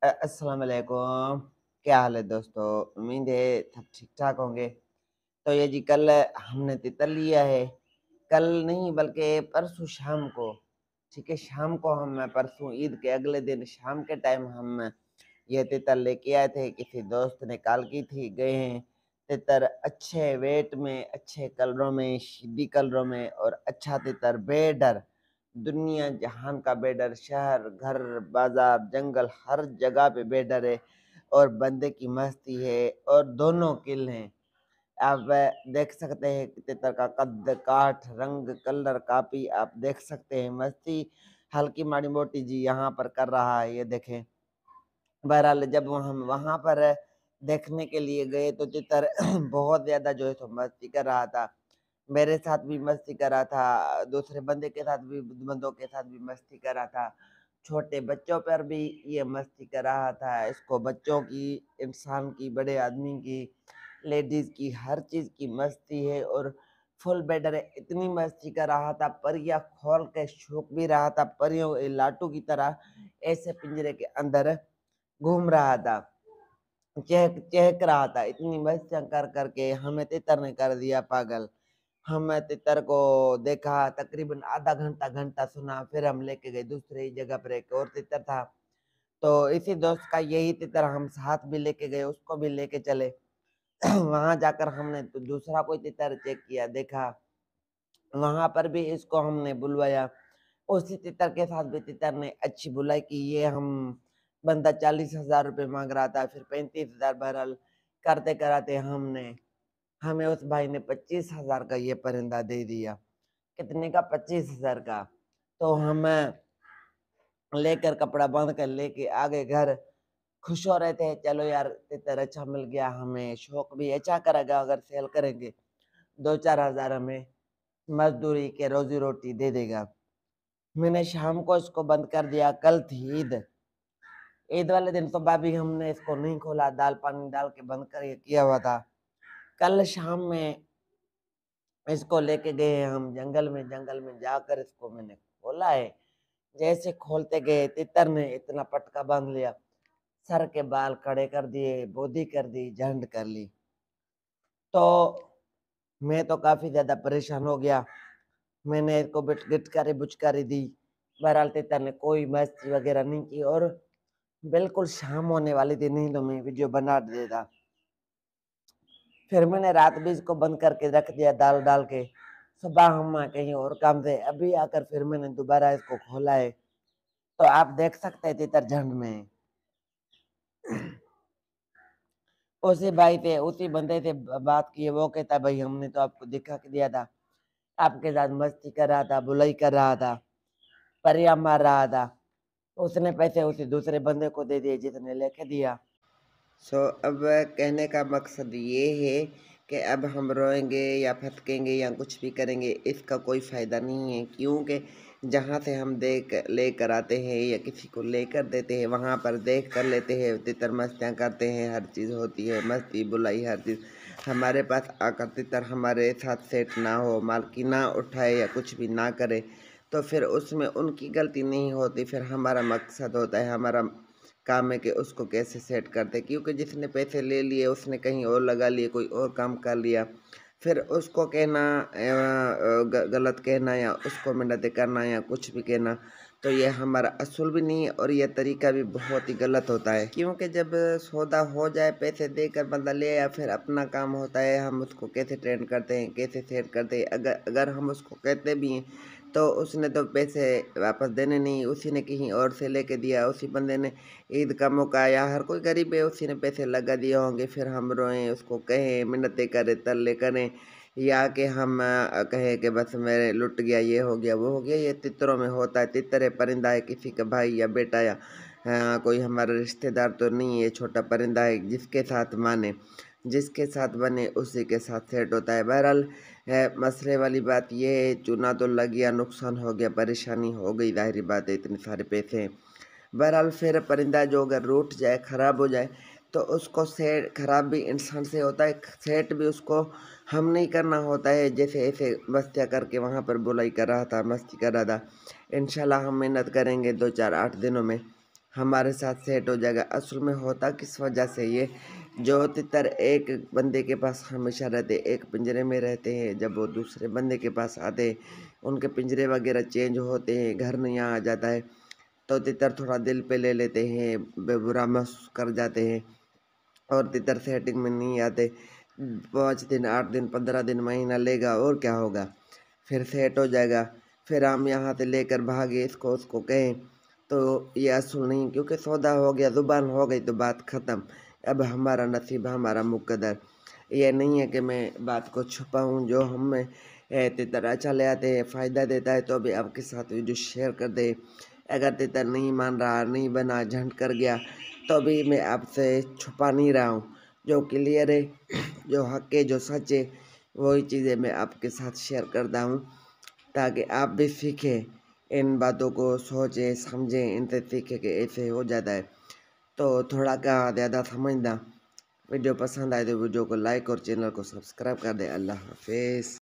अस्सलाम वालेकुम। क्या हाल है दोस्तों? उम्मीद है सब ठीक-ठाक होंगे। तो ये जी कल हमने तितर लिया है। कल नहीं बल्कि परसों शाम को, ठीक है? शाम को हम परसों ईद के अगले दिन शाम के टाइम हम ये तितर लेके आए थे। किसी दोस्त ने कॉल की थी, गए हैं। तितर अच्छे वेट में, अच्छे कलरों में, शिद्दी कलरों में और अच्छा तितर बेडर, दुनिया जहान का बेडर, शहर, घर, बाज़ार, जंगल हर जगह पे बेडर है और बंदे की मस्ती है और दोनों किल हैं। आप देख सकते हैं कि तितर का कद, काठ, रंग, कलर काफ़ी आप देख सकते हैं। मस्ती हल्की माड़ी-मोटी जी यहाँ पर कर रहा है, ये देखें। बहरहाल जब हम वहाँ पर देखने के लिए गए तो तितर बहुत ज़्यादा जो है सो मस्ती कर रहा था। मेरे साथ भी मस्ती कर रहा था, दूसरे बंदे के साथ भी बंदों के साथ भी मस्ती कर रहा था। छोटे बच्चों पर भी ये मस्ती कर रहा था। इसको बच्चों की, इंसान की, बड़े आदमी की, लेडीज़ की, हर चीज़ की मस्ती है और फुल बेडर है। इतनी मस्ती कर रहा था, परियां खोल के सूंघ भी रहा था, परियों लाटू की तरह ऐसे पिंजरे के अंदर घूम रहा था, चहक रहा था। इतनी मस्तियाँ कर कर के हमें तितर ने कर दिया पागल। हमने तितर को देखा, तकरीबन आधा घंटा, घंटा सुना, फिर हम लेके गए दूसरी जगह पर एक और तितर था। तो इसी दोस्त का यही तितर हम साथ भी लेके गए, उसको भी लेके चले। वहाँ जाकर हमने तो दूसरा कोई तितर चेक किया, देखा, वहाँ पर भी इसको हमने बुलवाया। उसी तितर के साथ भी तितर ने अच्छी बुलाई कि ये हम बंदा 40,000 रुपए माँग रहा था, फिर 35,000 बहरहाल करते-कराते हमें उस भाई ने 25,000 का ये परिंदा दे दिया। कितने का? 25,000 का। तो हम लेकर कपड़ा बाँध कर लेके आ गए घर। खुश हो रहे थे, चलो यार तितर अच्छा मिल गया, हमें शौक भी अच्छा करेगा अगर सेल करेंगे। 2-4 हज़ार हमें मज़दूरी के रोज़ी-रोटी दे देगा। मैंने शाम को इसको बंद कर दिया, कल थी ईद। ईद वाले दिन तो भाभी हमने इसको नहीं खोला, दाल पानी डाल के बंद कर किया हुआ था। कल शाम में इसको लेके गए हम जंगल में जाकर इसको मैंने खोला है। जैसे खोलते गए तितर ने इतना पटका बांध लिया, सर के बाल खड़े कर दिए, बोधी कर दी, झंड कर ली। तो मैं तो काफ़ी ज़्यादा परेशान हो गया। मैंने इसको गिटकारी-बुचकारी दी। बहरहाल तितर ने कोई मस्ती वगैरह नहीं की और बिल्कुल शाम होने वाली थी, नहीं तो मैं वीडियो बना देता। फिर मैंने रात भी इसको बंद करके रख दिया दाल डाल के। सुबह हम कहीं और काम से अभी आकर फिर मैंने दोबारा इसको खोला है। तो आप देख सकते हैं तितर झुंड में है। उसी भाई से, उसी बंदे से बात की है, वो कहता भाई हमने तो आपको दिखा के दिया था, आपके साथ मस्ती कर रहा था, बुलाई कर रहा था, परियां मार रहा था। उसने पैसे उसी दूसरे बंदे को दे दिए जिसने लेके दिया। अब कहने का मकसद ये है कि अब हम रोएंगे या फटकेंगे या कुछ भी करेंगे, इसका कोई फ़ायदा नहीं है, क्योंकि जहाँ से हम देख लेकर आते हैं या किसी को लेकर देते हैं वहाँ पर देख कर लेते हैं, तितर मस्तियाँ करते हैं, हर चीज़ होती है, मस्ती बुलाई हर चीज़। हमारे पास आकर तितर हमारे साथ सेट ना हो, मालकी ना उठाए या कुछ भी ना करे, तो फिर उसमें उनकी गलती नहीं होती, फिर हमारा मकसद होता है, हमारा काम है कि उसको कैसे सेट करते, क्योंकि जिसने पैसे ले लिए उसने कहीं और लगा लिए, कोई और काम कर लिया, फिर उसको कहना गलत कहना या उसको मिन्नतें करना या कुछ भी कहना, तो ये हमारा असूल भी नहीं है और ये तरीका भी बहुत ही गलत होता है। क्योंकि जब सौदा हो जाए, पैसे देकर बंदा ले या फिर अपना काम होता है, हम उसको कैसे ट्रेन करते हैं, कैसे सेट करते हैं। अगर अगर हम उसको कहते भी हैं तो उसने तो पैसे वापस देने नहीं, उसी ने कहीं और से लेके दिया, उसी बंदे ने ईद का मौका आया, हर कोई गरीब है, उसी ने पैसे लगा दिए होंगे, फिर हम रोएं, उसको कहें, मिन्नतें करें, तरले करें, या कि हम कहें कि बस मेरे लुट गया, ये हो गया, वो हो गया। ये तितरों में होता है। तितर है, परिंदा है, किसी का भाई या बेटा या कोई हमारा रिश्तेदार तो नहीं है, छोटा परिंदा है, जिसके साथ माने, जिसके साथ बने उसी के साथ सेट होता है। बहरहाल मसले वाली बात ये है, चूना तो लग गया, नुकसान हो गया, परेशानी हो गई, ज़ाहिर बात है, इतने सारे पैसे हैं। बहरहाल फिर परिंदा जो अगर रूठ जाए, ख़राब हो जाए, तो उसको सेट, ख़राब भी इंसान से होता है, सेट भी उसको हम नहीं करना होता है। जैसे ऐसे मस्तियाँ करके वहाँ पर बुलाई कर रहा था, मस्ती कर रहा था। इंशाल्लाह हम मेहनत करेंगे 2 4 8 दिनों में ہمارے ساتھ سیٹ ہو جائے گا۔ اصل میں ہوتا کس وجہ سے یہ جو تتر ایک بندے کے پاس ہمیشہ رہتے، ایک پنجرے میں رہتے ہیں، جب وہ دوسرے بندے کے پاس آتے ان کے پنجرے وغیرہ چینج ہوتے ہیں، گھر نہیں آ جاتا ہے، تو تتر تھوڑا دل پہ لے لیتے ہیں، بے برا محسوس کر جاتے ہیں اور تتر سیٹنگ میں نہیں آتے۔ 5 دن 8 دن 15 دن مہینہ لے گا اور کیا ہوگا، پھر سیٹ ہو جائے گا۔ پھر ہم یہاں سے لے کر بھاگے اس کو کہیں تو یہ اصل نہیں، کیونکہ سودا ہو گیا، زبان ہو گئی تو بات ختم۔ اب ہمارا نصیب ہمارا مقدر، یہ نہیں ہے کہ میں بات کو چھپاؤں۔ جو ہمیں تتر اچھا لے آتے ہیں، فائدہ دیتا ہے، تو بھی آپ کے ساتھ ویڈیو شیئر کر دے۔ اگر تتر نہیں مان رہا، نہیں بنا، جھنڈ کر گیا، تو بھی میں آپ سے چھپا نہیں رہا ہوں۔ جو کلیئر ہے، جو حق ہے، جو سچ ہے، وہی چیزیں میں آپ کے ساتھ شیئر کرتا ہوں، تاکہ آپ بھی سیکھیں، ان باتوں کو سوچیں سمجھیں، ان سے سیکھیں کہ ایسے ہو جاتا ہے۔ تو تھوڑا کا زیادہ سمجھنا۔ ویڈیو پسند آئے تو ویڈیو کو لائک اور چینل کو سبسکرائب کر دیں۔ اللہ حافظ۔